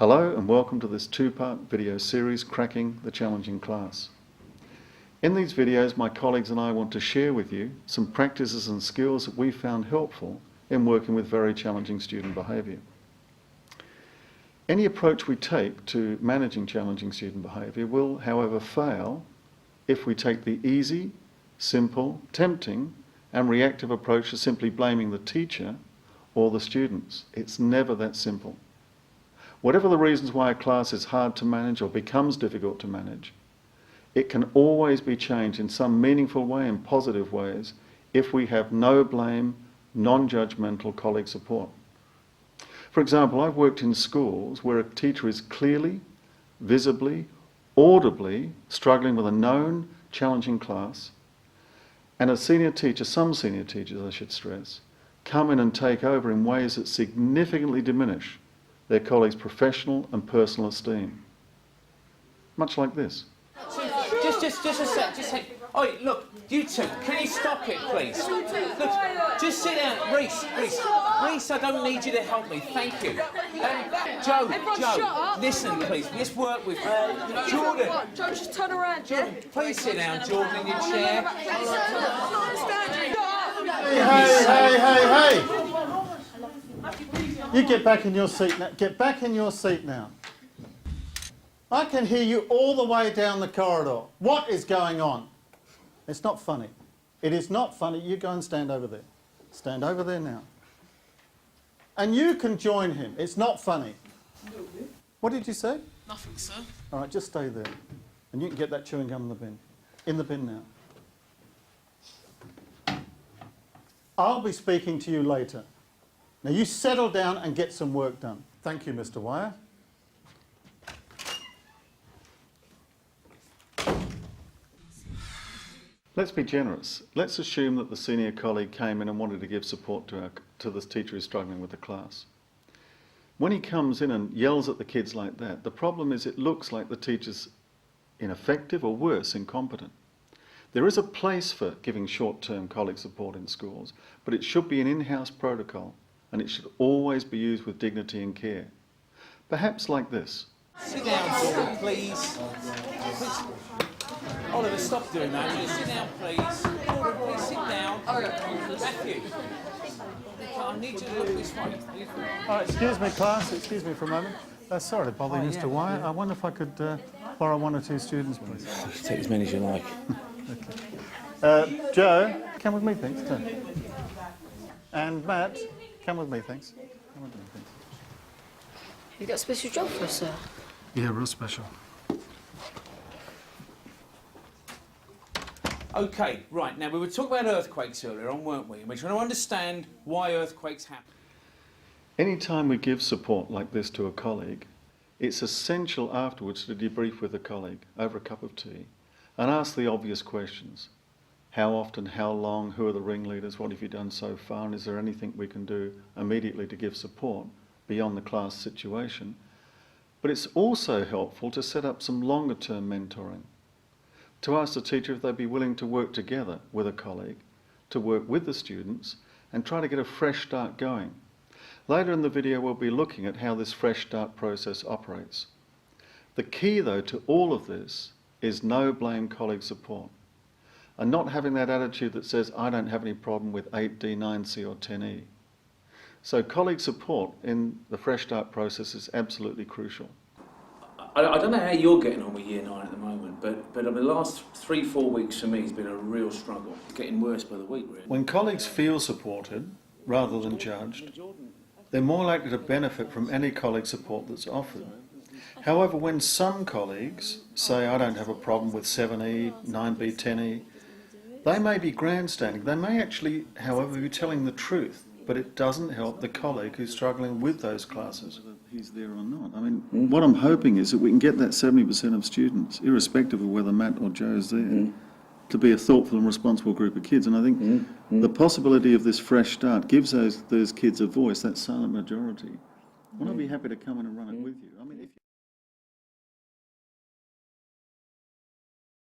Hello and welcome to this two-part video series, Cracking the Challenging Class. In these videos, my colleagues and I want to share with you some practices and skills that we found helpful in working with very challenging student behaviour. Any approach we take to managing challenging student behaviour will, however, fail if we take the easy, simple, tempting and reactive approach to simply blaming the teacher or the students. It's never that simple. Whatever the reasons why a class is hard to manage or becomes difficult to manage, it can always be changed in some meaningful way and positive ways if we have no blame, non-judgmental colleague support. For example, I've worked in schools where a teacher is clearly, visibly, audibly struggling with a known challenging class, and a senior teacher, some senior teachers I should stress, come in and take over in ways that significantly diminish their colleagues' professional and personal esteem. Much like this. Just a sec. Oh, look, you two, can you stop it, please? Look, just sit down. Reese, I don't need you to help me, thank you. Joe, listen, please, let's work with Jordan. Joe, just turn around, Jordan, please sit down, Jordan, in your chair. Hey! You get back in your seat now. Get back in your seat now. I can hear you all the way down the corridor. What is going on? It's not funny. It is not funny. You go and stand over there. Stand over there now. And you can join him. It's not funny. What did you say? Nothing, sir. All right, just stay there. And you can get that chewing gum in the bin. In the bin now. I'll be speaking to you later. Now you settle down and get some work done. Thank you, Mr. Wire. Let's be generous. Let's assume that the senior colleague came in and wanted to give support to this teacher who's struggling with the class. When he comes in and yells at the kids like that, the problem is it looks like the teacher's ineffective or worse, incompetent. There is a place for giving short-term colleague support in schools, but it should be an in-house protocol and it should always be used with dignity and care. Perhaps like this. Sit down, Jordan, please. Oliver, stop doing that. Just sit down, please. Jordan, please sit down. Matthew, I need you to look this way. All right, excuse me, class. Excuse me for a moment. Sorry to bother you, Mr. Wire. I wonder if I could borrow one or two students, please. Take as many as you like. Okay. Joe, come with me, thanks. And Matt, come with me, thanks. Come with me, thanks. You got a special job for us, sir? Yeah, real special. Okay, right, now we were talking about earthquakes earlier on, weren't we? And we're trying to understand why earthquakes happen. Anytime we give support like this to a colleague, it's essential afterwards to debrief with a colleague over a cup of tea and ask the obvious questions. How often, how long, who are the ringleaders, what have you done so far, and is there anything we can do immediately to give support beyond the class situation? But it's also helpful to set up some longer term mentoring, to ask the teacher if they'd be willing to work together with a colleague, to work with the students and try to get a fresh start going. Later in the video we'll be looking at how this fresh start process operates. The key though to all of this is no blame colleague support. And not having that attitude that says, I don't have any problem with 8D, 9C or 10E. So colleague support in the Fresh Start process is absolutely crucial. I don't know how you're getting on with Year 9 at the moment, but the last 3-4 weeks for me has been a real struggle. It's getting worse by the week, really. When colleagues feel supported, rather than judged, they're more likely to benefit from any colleague support that's offered. However, when some colleagues say, I don't have a problem with 7E, 9B, 10E, they may be grandstanding. They may actually, however, be telling the truth, but it doesn't help the colleague who's struggling with those classes. Whether he's there or not. I mean, what I'm hoping is that we can get that 70% of students, irrespective of whether Matt or Joe's there, to be a thoughtful and responsible group of kids. And I think the possibility of this fresh start gives those kids a voice, that silent majority. Well, I'd be happy to come in and run it with you. I mean, if